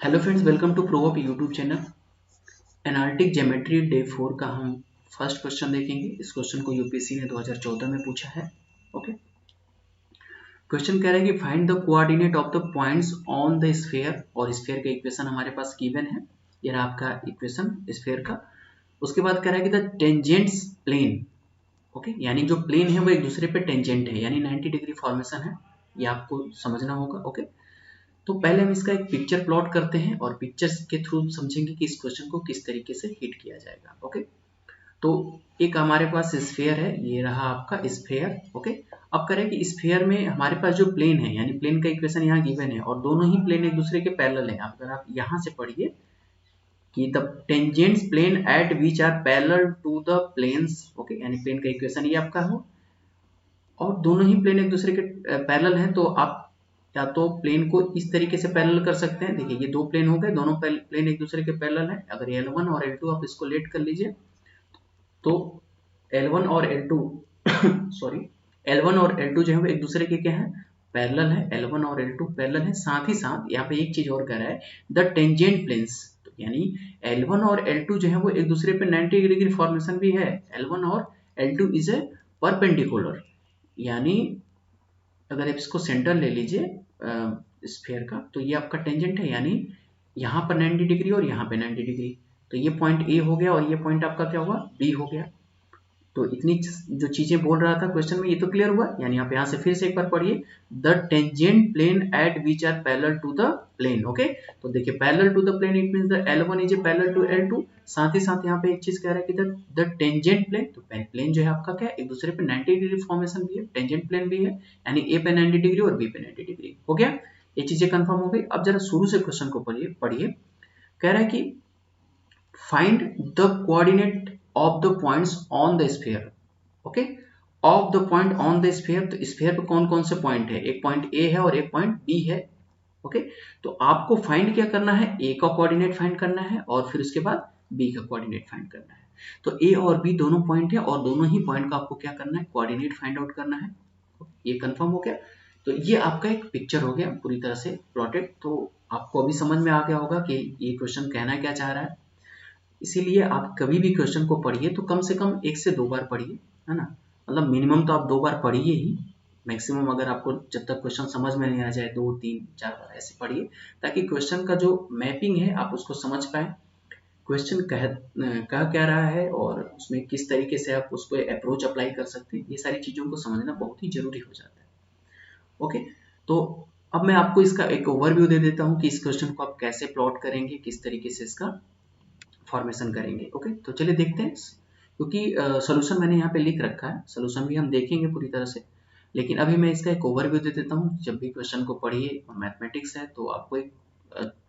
Hello friends, welcome to Provop YouTube channel. Analytic geometry day 4 का हम first question देखेंगे। इस क्वेश्चन को यूपीएससी ने 2014 में पूछा है। ओके, क्वेश्चन कह रहा है कि find the coordinate of the points on the sphere, और स्फीयर का इक्वेशन हमारे पास गिवन है। ये रहा आपका इक्वेशन स्फीयर का। उसके बाद कह रहा है कि द टेंजेंट्स प्लेन, ओके, यानी जो प्लेन है वो एक दूसरे पे टेंजेंट है, यानी 90 डिग्री फॉर्मेशन है। ये आपको समझना होगा। ओके, तो पहले हम इसका एक पिक्चर प्लॉट करते हैं और पिक्चर्स के थ्रू समझेंगे कि इस क्वेश्चन को किस तरीके से हिट किया जाएगा। ओके, तो एक हमारे पास स्फीयर है, ये रहा आपका स्फीयर। ओके, अब करें कि स्फीयर में हमारे पास जो प्लेन है, यानी प्लेन का इक्वेशन यहाँ गिवन है और दोनों ही प्लेन एक दूसरे के पैरेलल है। अगर आप यहाँ से पढ़िए कि the tangents plane at which are parallel to the planes, okay, यानी प्लेन का इक्वेशन ये आपका हो और दोनों ही प्लेन एक दूसरे के पैरेलल हैं, तो आप या तो प्लेन को इस तरीके से पैरेलल कर सकते हैं। देखिए, ये दो प्लेन हो गए, दोनों प्लेन एक दूसरे के पैरेलल हैं। अगर L1 और L2 आप इसको लेट कर लीजिए तो L1 और L2 सॉरी, L1 और L2 जो है वो एक दूसरे के क्या है, पैरेलल है। L1 और L2 पैरेलल है। साथ ही साथ यहाँ पे एक चीज और कह रहा है, द टेंजेंट प्लेन्स, तो यानी L1 और L2 जो है वो एक दूसरे पे 90 डिग्री फॉर्मेशन भी है। L1 और L2 इज ए परपेंडिकुलर, यानी अगर आप इसको सेंटर ले लीजिए स्फीयर का, तो ये आपका टेंजेंट है, यानी यहाँ पर 90 डिग्री और यहाँ पे 90 डिग्री। तो ये पॉइंट ए हो गया और ये पॉइंट आपका क्या हुआ, बी हो गया। तो इतनी जो चीजें बोल रहा था क्वेश्चन में, ये तो क्लियर हुआ। यानी आप यहाँ से फिर से एक बार पढ़िए, the tangent plane at which are parallel to the plane. Okay, तो देखिए parallel to the plane, it means the L1 is parallel to L2। साथ ही साथ यहाँ पे एक चीज कह रहा है कि द टेंजेंट प्लेन, तो प्लेन जो है आपका क्या है, एक दूसरे पे 90 डिग्री फॉर्मेशन भी है, टेंजेंट प्लेन भी है, यानी ए पे 90 डिग्री और बी पे 90 डिग्री। हो गया, ये चीजें कंफर्म हो गई। अब जरा शुरू से क्वेश्चन को पढ़िए। कह रहा है कि find the coordinate of the points on the sphere. Okay, of the point on the sphere, तो स्फीयर पे कौन कौन से पॉइंट है, एक पॉइंट ए है और एक पॉइंट बी है। ओके, तो आपको फाइंड क्या करना है, ए का कोऑर्डिनेट फाइंड करना है और फिर उसके बाद बी का कोऑर्डिनेट फाइंड करना है। तो ए और बी दोनों पॉइंट है और दोनों ही पॉइंट का आपको क्या करना है, कोऑर्डिनेट फाइंड आउट करना है। ये कंफर्म हो गया। तो ये आपका एक पिक्चर हो गया पूरी तरह से प्लॉटेड। तो आपको अभी समझ में आ गया होगा कि ये क्वेश्चन कहना क्या चाह रहा है। इसीलिए आप कभी भी क्वेश्चन को पढ़िए तो कम से कम 1 से 2 बार पढ़िए, है ना। मतलब मिनिमम तो आप 2 बार पढ़िए ही, मैक्सिमम अगर आपको जब तक क्वेश्चन समझ में नहीं आ जाए 2, 3, 4 बार ऐसे पढ़िए, ताकि क्वेश्चन का जो मैपिंग है आप उसको समझ पाए, क्वेश्चन कह क्या रहा है और उसमें किस तरीके से आप उसको अप्रोच अप्लाई कर सकते हैं। ये सारी चीज़ों को समझना बहुत ही जरूरी हो जाता है। ओके, तो अब मैं आपको इसका एक ओवरव्यू दे देता हूँ कि इस क्वेश्चन को आप कैसे प्लॉट करेंगे, किस तरीके से इसका फॉर्मेशन करेंगे। ओके, तो चलिए देखते हैं, क्योंकि सोल्यूशन मैंने यहाँ पे लिख रखा है, सोल्यूशन भी हम देखेंगे पूरी तरह से, लेकिन अभी मैं इसका एक ओवरव्यू दे देता हूँ। जब भी क्वेश्चन को पढ़िए, मैथमेटिक्स है तो आपको एक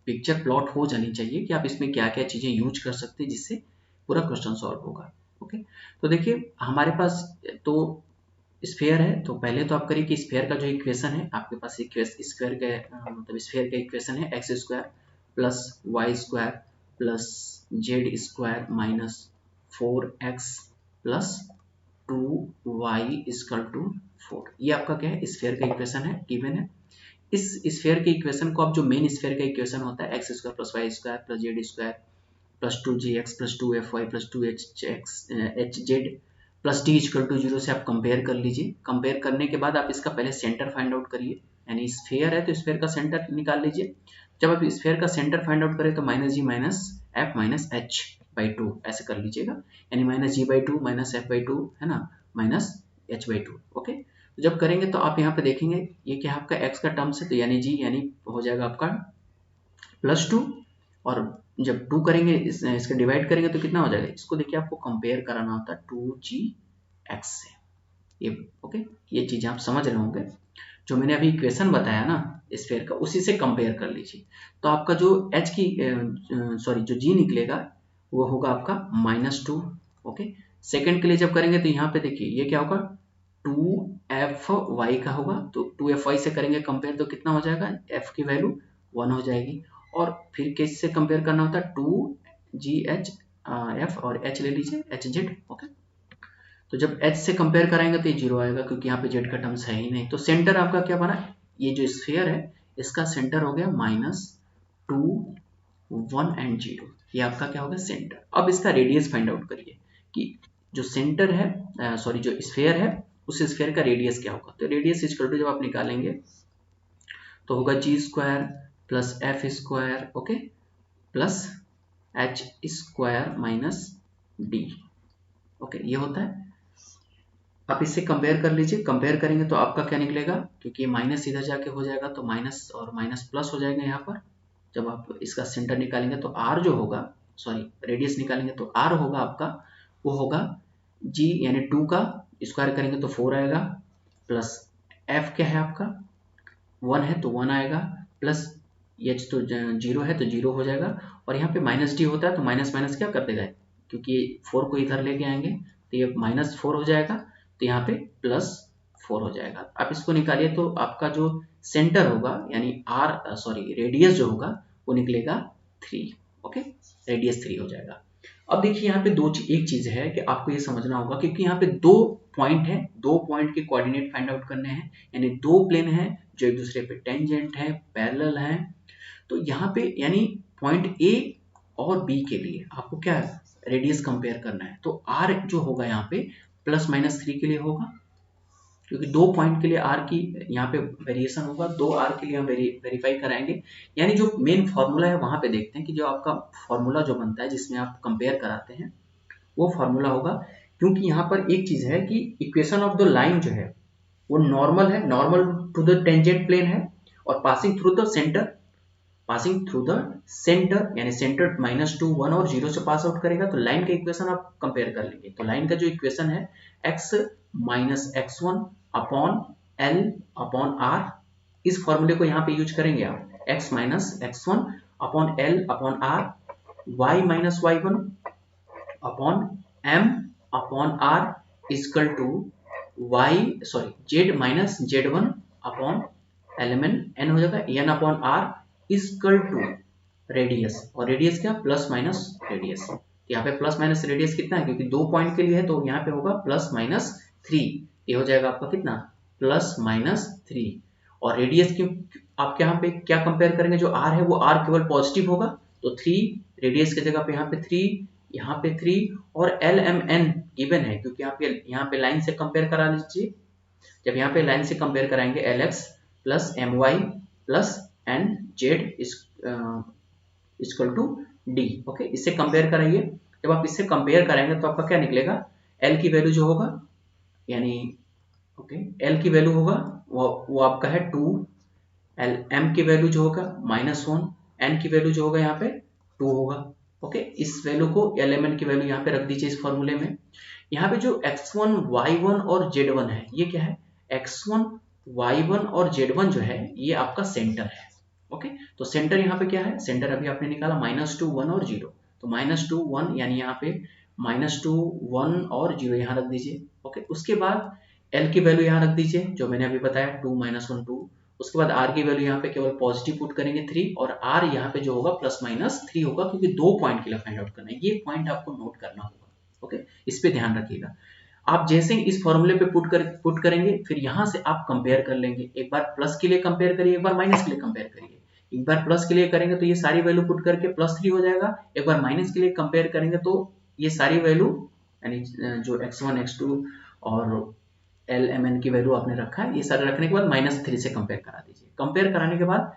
पिक्चर प्लॉट हो जानी चाहिए कि आप इसमें क्या क्या चीज़ें यूज कर सकते हैं जिससे पूरा क्वेश्चन सॉल्व होगा। ओके, तो देखिए हमारे पास तो स्फीयर है, तो पहले तो आप करिए कि स्फीयर का जो इक्वेशन है आपके पास, स्फीयर का मतलब स्फीयर का इक्वेशन है x square plus y square plus z square minus 4x plus 2y equal to 4। ये आपका क्या है, स्फीयर का इक्वेशन है, गिवन है। इस स्फीयर के इक्वेशन को आप जो मेन स्फीयर का इक्वेशन होता है x square plus y square plus z square plus 2gx plus 2fy plus 2hz plus d equal to 0 से आप कंपेयर कर लीजिए। कंपेयर करने के बाद आप इसका पहले सेंटर फाइंड आउट करिए, यानी स्फीयर है तो स्फीयर का सेंटर निकाल लीजिए। जब आप स्फीयर का सेंटर फाइंड आउट करें तो minus g minus f minus h by 2 ऐसे कर लीजिएगा, यानी minus g by 2 minus f by 2, है ना, माइनस एच बाई 2। ओके, तो जब करेंगे तो आप यहाँ पे देखेंगे ये क्या आपका एक्स का टर्म्स है, तो यानी जी यानी हो जाएगा आपका प्लस 2, और जब 2 करेंगे इसका डिवाइड करेंगे तो कितना हो जाएगा। इसको देखिए आपको कंपेयर कराना होता है 2gx से, ये ओके, ये चीजें आप समझ रहे होंगे। जो मैंने अभी इक्वेशन बताया ना स्फीयर का, उसी से कंपेयर कर लीजिए। तो आपका जो h की सॉरी जो g निकलेगा वो होगा आपका -2। ओके, सेकंड के लिए जब करेंगे तो यहाँ पे देखिए ये क्या होगा, 2fy का होगा, तो 2fy से करेंगे कंपेयर तो कितना हो जाएगा, f की वैल्यू 1 हो जाएगी। और फिर किस से कंपेयर करना होता है, 2gh f और h ले लीजिए hz। ओके, तो जब h से कंपेयर कराएंगे तो ये 0 आएगा क्योंकि यहाँ पे z का टर्म्स है ही नहीं। तो सेंटर आपका क्या बना, ये जो स्फीयर है इसका सेंटर हो गया -2 1 एंड 0, ये आपका क्या होगा सेंटर। अब इसका रेडियस फाइंड आउट करिए कि जो सेंटर है, सॉरी जो स्फीयर है उस स्फीयर का रेडियस क्या होगा। तो रेडियस इक्वल टू जब आप निकालेंगे तो होगा G square plus F square, okay, plus H square minus D, okay, ये होता है। आप इससे कंपेयर कर लीजिए, कंपेयर करेंगे तो आपका क्या निकलेगा, क्योंकि माइनस इधर जाके हो जाएगा तो माइनस और माइनस प्लस हो जाएगा यहाँ पर। जब आप इसका सेंटर निकालेंगे तो आर जो होगा, सॉरी रेडियस निकालेंगे तो आर होगा आपका, वो होगा जी यानी 2 का स्क्वायर करेंगे तो 4 आएगा, प्लस एफ क्या है आपका 1 है तो 1 आएगा, प्लस एच तो 0 है तो 0 हो जाएगा, और यहाँ पे माइनस डी होता है तो माइनस माइनस क्या कर देगा, क्योंकि 4 को इधर लेके आएंगे तो ये -4 हो जाएगा, तो यहाँ पे +4 हो जाएगा। आप इसको निकालिए तो आपका जो सेंटर होगा यानी आर सॉरी रेडियस जो होगा वो निकलेगा 3, ओके, रेडियस 3 हो जाएगा। अब देखिए यहाँ पे एक चीज है कि आपको ये समझना होगा, क्योंकि यहाँ पे 2 पॉइंट है, 2 पॉइंट के कोऑर्डिनेट फाइंड आउट करने हैं, यानी 2 प्लेन है जो एक दूसरे पे टेंजेंट है, पैरेलल है। तो यहाँ पे यानी पॉइंट ए और बी के लिए आपको क्या रेडियस कंपेयर करना है, तो आर जो होगा यहाँ पे +-3 के लिए होगा, क्योंकि 2 पॉइंट के लिए आर की यहाँ पे वेरिएशन होगा, 2 आर के लिए हम वेरीफाई कराएंगे। यानी जो मेन फॉर्मूला है वहां पे देखते हैं कि जो आपका फॉर्मूला जो बनता है जिसमें आप कंपेयर कराते हैं वो फॉर्मूला होगा, क्योंकि यहाँ पर एक चीज है कि इक्वेशन ऑफ द लाइन जो है वो नॉर्मल है, normal to the tangent plane है, और passing through the centre, passing through the centre यानी सेंटर -2 1 और 0 से पास आउट करेगा, तो लाइन का इक्वेशन आप कंपेयर कर लेंगे। तो लाइन का जो इक्वेशन है x -x1 upon l upon r, इस फॉर्मूले को यहाँ पे यूज करेंगे आप, x -x1 upon l upon r, y -y1 upon m upon r equal to y sorry z -z1 upon element n हो जाएगा n upon r equal to radius, और रेडियस क्या +- रेडियस, यहाँ पे +- रेडियस कितना है, क्योंकि 2 पॉइंट के लिए है तो यहाँ पे होगा +-3, ये हो जाएगा आपका कितना +-3, और रेडियस क्यों आप यहाँ पे क्या कंपेयर करेंगे, जो r है वो r केवल पॉजिटिव होगा, तो 3 रेडियस की जगह पे यहाँ पे 3, यहाँ पे 3, और LMN गिवन है, क्योंकि यहाँ पे लाइन से कंपेयर करा लीजिए, जब यहाँ पे लाइन से कंपेयर कराएंगे LX plus MY plus NZ equal to D, okay, इससे कंपेयर कराइए। जब आप इससे कंपेयर कराएंगे तो आपका क्या निकलेगा, L की वैल्यू जो होगा यानी ओके L की वैल्यू होगा वो आपका है 2, L M की वैल्यू जो होगा -1, N की वैल्यू जो होगा यहाँ पे 2 होगा, ओके। इस वैल्यू को LMN की वैल्यू यहाँ पे रख दीजिए इस फॉर्मूले में। यहाँ पे जो x1 y1 और z1 है ये क्या है, x1 y1 और z1 जो है ये आपका सेंटर है, ओके। तो सेंटर यहाँ पे क्या है, सेंटर अभी आपने निकाला -2 1 और 0, तो -2 1 यानी यहाँ पे -2 1 और 0 यहाँ रख दीजिए, ओके। उसके बाद L की वैल्यू यहाँ रख दीजिए जो मैंने अभी बताया 2 -1 2, उसके बाद R की वैल्यू यहाँ पे केवल पॉजिटिव पुट करेंगे 3, और R यहाँ पे जो होगा +-3 होगा, क्योंकि 2 पॉइंट के लिए फाइंड आउट करना है, ये पॉइंट आपको नोट करना होगा, ओके, इस पे ध्यान रखिएगा। आप जैसे ही इस फॉर्मूले पे पुट करेंगे फिर यहाँ से आप कंपेयर कर लेंगे, एक बार प्लस के लिए कंपेयर करिए, एक बार माइनस के लिए कंपेयर करिए। एक बार प्लस के लिए करेंगे तो ये सारी वैल्यू पुट करके +3 हो जाएगा, एक बार माइनस के लिए कंपेयर करेंगे तो ये सारी वैल्यू यानी जो x1 x2 और LMN की वैल्यू आपने रखा है ये सारे रखने के बाद -3 से कंपेयर करा दीजिए। कंपेयर कराने के बाद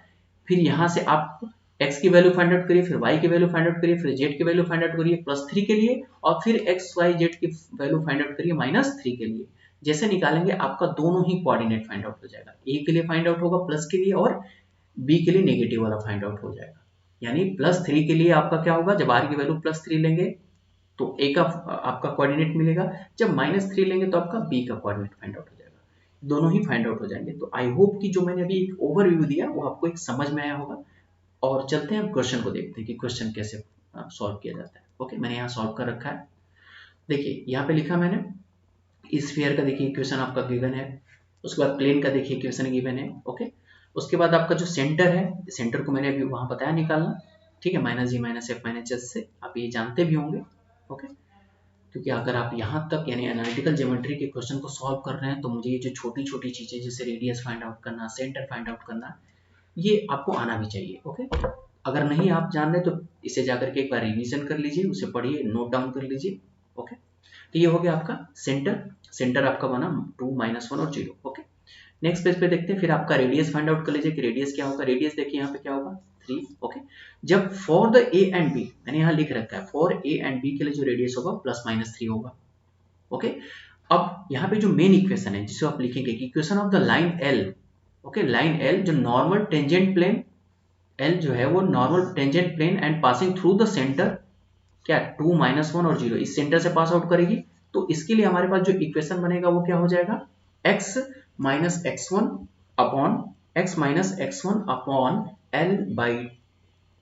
फिर यहाँ से आप x की वैल्यू फाइंड आउट करिए, फिर y की वैल्यू फाइंड आउट करिए, फिर z की वैल्यू फाइंड आउट करिए +3 के लिए, और फिर x y z की वैल्यू फाइंड आउट करिए -3 के लिए। जैसे निकालेंगे आपका दोनों ही कोऑर्डिनेट फाइंड आउट हो जाएगा, a के लिए फाइंड आउट होगा प्लस के लिए, और b के लिए नेगेटिव वाला फाइंड आउट हो जाएगा। यानी +3 के लिए आपका क्या होगा, जब r की वैल्यू +3 लेंगे तो a का आपका कोऑर्डिनेट मिलेगा, जब -3 लेंगे तो आपका b का कोऑर्डिनेट फाइंड आउट हो जाएगा, दोनों ही फाइंड आउट हो जाएंगे। तो आई होप कि जो मैंने अभी एक ओवरव्यू दिया वो आपको एक समझ में आया होगा, और चलते हैं क्वेश्चन को देखते हैं कि क्वेश्चन कैसे सॉल्व किया जाता है। ओके, मैंने यहाँ सॉल्व कर रखा है, देखिए यहाँ पे लिखा मैंने, इस स्फीयर का देखिए इक्वेशन आपका गिवन है, उसके बाद प्लेन का देखिए इक्वेशन गिवन है, ओके। उसके बाद आपका जो सेंटर है, सेंटर को मैंने अभी वहां बताया निकालना, ठीक है, -g -f -h से आप ये जानते भी होंगे, ओके। क्योंकि अगर आप यहाँ तक यानी एनालिटिकल ज्योमेट्री के क्वेश्चन को सॉल्व कर रहे हैं तो मुझे ये जो छोटी छोटी चीजें जैसे रेडियस फाइंड आउट करना, सेंटर फाइंड आउट करना, ये आपको आना भी चाहिए, ओके। अगर नहीं आप जान रहे तो इसे जाकर के एक बार रिवीजन कर लीजिए, उसे पढ़िए, नोट डाउन कर लीजिए। ओके, तो ये हो गया आपका सेंटर। सेंटर आपका बना 2, -1 और 0। ओके, नेक्स्ट पेज पे देखते हैं, फिर आपका रेडियस फाइंड आउट कर लीजिए कि रेडियस क्या होगा। रेडियस देखिए यहाँ पे क्या होगा 3। ओके, जब for the A and B, मैंने यहाँ लिख रखा है फॉर ए एंड बी के लिए जो रेडियस होगा +-3 होगा। ओके, अब यहाँ पे जो मेन इक्वेशन है जिसे आप लिखेंगे कि equation of the line L. Okay, line L जो नॉर्मल टेंजेंट प्लेन, एल जो है वो normal tangent plane and passing through the centre क्या 2, -1 और 0 इस सेंटर से पास आउट करेगी। तो इसके लिए हमारे पास जो इक्वेशन बनेगा वो क्या हो जाएगा, x minus x1 upon l by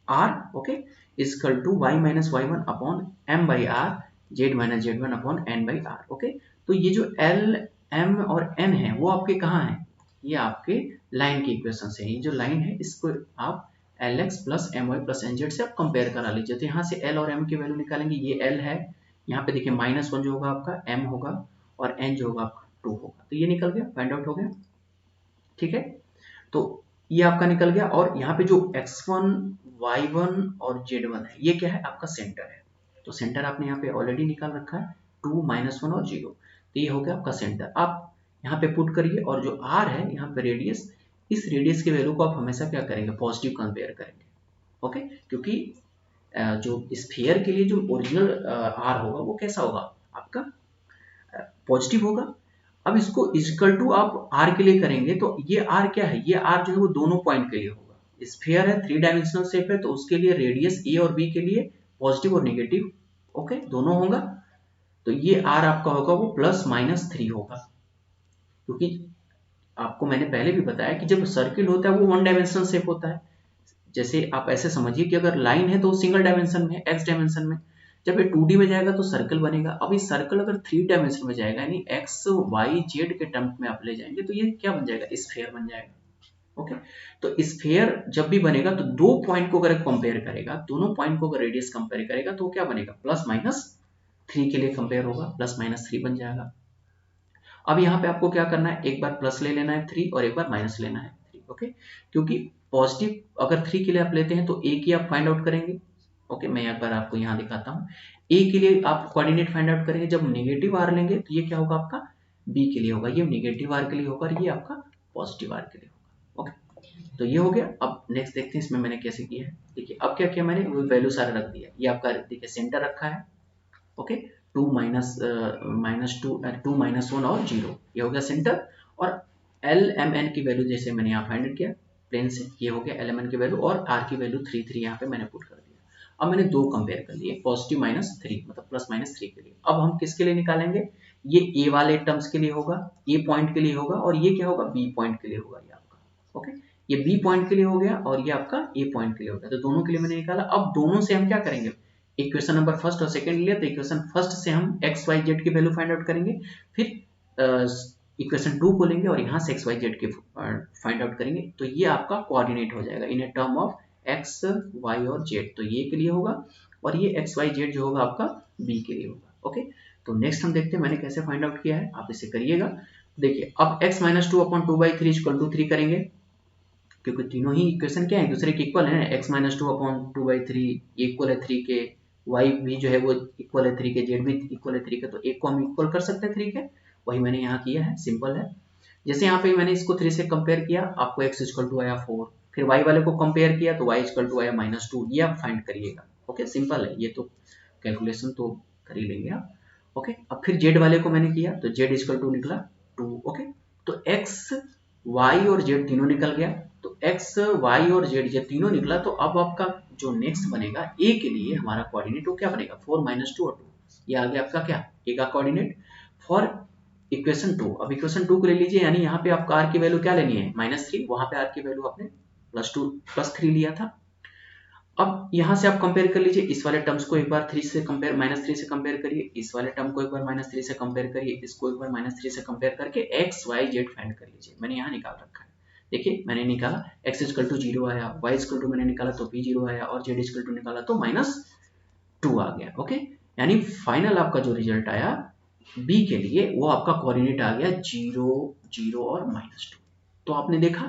r। Okay, equal to y minus y1 upon m by r, z minus z1 upon n by r। Okay, तो ये जो l, m और n है वो आपके कहाँ है, ये आपके लाइन की इक्वेशन से है। ये जो लाइन है इसको आप lx plus my plus nz से आप कंपेयर करा लीजिए। तो यहाँ से l और m की वैल्यू निकालेंगे, ये l है, यहाँ पे देखिए -1 जो होगा आपका m होगा और n जो होगा आपका 2 होगा। तो ये निकल गया, फाइंड आउट हो गया। ठीक है, तो ये आपका निकल गया। और यहाँ पे जो x1, y1 और z1 है ये क्या है, आपका सेंटर है। तो सेंटर आपने यहाँ पे ऑलरेडी निकाल रखा है 2, -1 और 0। तो ये हो गया आपका सेंटर। आप यहाँ पे पुट करिए और जो r है यहाँ पे रेडियस, इस रेडियस के वैल्यू को आप हमेशा क्या करेंगे, पॉजिटिव कंपेयर करेंगे। ओके, क्योंकि जो स्फीयर के लिए जो ओरिजिनल r होगा वो कैसा होगा, आपका पॉजिटिव होगा। अब इसको इक्वल टू आप r के लिए करेंगे तो ये r क्या है, ये r जो है वो दोनों पॉइंट के लिए होगा। स्फीयर है, 3 डायमेंशनल शेप है, तो उसके लिए रेडियस a और b के लिए पॉजिटिव और नेगेटिव ओके दोनों होगा। तो ये r आपका होगा वो +-3 होगा, क्योंकि आपको मैंने पहले भी बताया कि जब सर्किल होता है वो 1 डायमेंशनल शेप होता है। जैसे आप ऐसे समझिए कि अगर लाइन है तो सिंगल डायमेंशन में, x डायमेंशन में, जब ये 2D में जाएगा तो सर्कल बनेगा। अब इस सर्कल अगर 3 डायमेंशन में जाएगा, यानी x, y, z के टर्म में आप ले जाएंगे तो ये क्या बन जाएगा, स्फीयर बन जाएगा। ओके, तो स्फीयर जब भी बनेगा तो दो पॉइंट को अगर कंपेयर करेगा, दोनों पॉइंट को अगर रेडियस कंपेयर करेगा तो क्या बनेगा, +-3 के लिए कंपेयर होगा, +-3 बन जाएगा। अब यहाँ पे आपको क्या करना है, एक बार प्लस ले लेना है 3 और एक बार माइनस लेना है 3। ओके, क्योंकि पॉजिटिव अगर 3 के लिए आप लेते हैं तो a की आप फाइंड आउट करेंगे। ओके, मैं एक बार आपको यहाँ दिखाता हूँ। a के लिए आप कोऑर्डिनेट फाइंड आउट करेंगे, जब नेगेटिव r लेंगे तो ये क्या होगा आपका b के लिए होगा, ये नेगेटिव r के लिए होगा और ये आपका पॉजिटिव r के लिए होगा। ओके, तो ये हो गया। अब नेक्स्ट देखते हैं इसमें मैंने कैसे किया है। देखिए अब क्या किया मैंने, वो वैल्यू सारा रख दिया। ये आपका देखिए सेंटर रखा है। ओके, 2, -1 और 0 ये हो गया सेंटर। और LMN की वैल्यू जैसे मैंने यहाँ फाइंड किया प्लेन से, ये हो गया LMN की वैल्यू, और R की वैल्यू 3 यहाँ पे मैंने पुट कर दिया। अब मैंने दो कंपेयर कर लिए, पॉजिटिव -3 मतलब +-3 के लिए। अब हम किसके लिए निकालेंगे, ये A वाले टर्म्स के लिए होगा, A पॉइंट के लिए होगा, और ये क्या होगा, B पॉइंट के लिए होगा ये आपका। ओके, ये B पॉइंट के लिए हो गया और ये आपका A पॉइंट के लिए हो गया। तो दोनों के लिए मैंने निकाला। अब दोनों से हम क्या करेंगे, इक्वेशन नंबर फर्स्ट और सेकंड लिया, तो इक्वेशन फर्स्ट से हम x, y, z की वैल्यू फाइंड आउट करेंगे, फिर इक्वेशन 2 को लेंगे और यहाँ से x, y, z की फाइंड आउट करेंगे। तो ये आपका कोऑर्डिनेट हो जाएगा in a term of x, y और z। तो ये के लिए होगा और ये x, y, z जो होगा आपका b के लिए होगा। ओके, तो नेक्स्ट हम देखते हैं मैंने कैसे फाइंड आउट किया है, आप इसे करिएगा। देखिए अब x - 2/2/3 करेंगे, क्योंकि तीनों ही इक्वेशन क्या है, दूसरे के इक्वल है। x - 2/2/3 इक्वल है 3 के, y भी जो है वो इक्वल है 3 के, z भी इक्वल है 3 के, तो एक को हम इक्वल कर सकते हैं 3 के, वही मैंने यहाँ किया है, सिंपल है। जैसे यहाँ पे मैंने इसको 3 से कंपेयर किया, आपको x = आया 4, फिर y वाले को कंपेयर किया तो y = आया -2, ये आप फाइंड करिएगा। ओके, सिंपल है, ये तो कैलकुलेशन तो कर ही लेंगे आप। ओके, अब फिर z वाले को मैंने किया तो z = निकला 2। ओके, तो x, y और z तीनों निकल गया। तो x, y और z ये तीनों निकला, तो अब आपका जो नेक्स्ट बनेगा a के लिए हमारा कोऑर्डिनेट वो क्या बनेगा, 4 - 2 और 2, ये आ गया आपका क्या, a का कोऑर्डिनेट फॉर इक्वेशन 2। अब इक्वेशन 2 को ले लीजिए, यानी यहाँ पे आपका r की वैल्यू क्या लेनी है, -3, वहां पे r की वैल्यू आपने +3 लिया था। अब यहाँ से आप कंपेयर कर लीजिए, इस वाले टर्म्स को एक बार -3 से कंपेयर करिए, इस वाले टर्म को एक बार -3 से कंपेयर करिए, इसको एक बार -3 से कंपेयर करके x, y, z फाइंड कर लीजिए। मैंने यहाँ निकाल रखा है, देखिए मैंने निकाला x = 0 आया, y = मैंने निकाला तो भी 0 आया, और z = निकाला तो -2 आ गया। ओके, यानी फाइनल आपका जो रिजल्ट आया b के लिए वो आपका कोऑर्डिनेट आ गया 0, 0 और -2। तो आपने देखा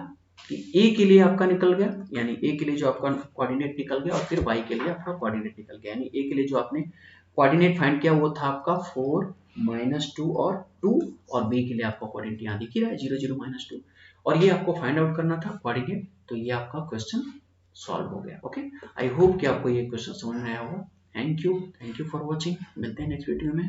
कि ए के लिए आपका निकल गया, यानी ए के लिए जो आपका कोऑर्डिनेट निकल गया, और फिर वाई के लिए आपका कोऑर्डिनेट निकल गया, यानी ए के लिए जो आपने कोऑर्डिनेट फाइंड किया वो था आपका 4 -2 और 2, और बी के लिए आपका कोऑर्डिनेट यहाँ दिख ही रहा है 0 0 -2, और ये आपको फाइंड आउट करना था कोऑर्डिनेट। तो ये आपका क्वेश्चन सॉल्व हो गया। ओके, आई होप कि आपको ये क्वेश्चन समझ में आया होगा। Thank you for watching. मिलते हैं नेक्स्ट वीडियो में।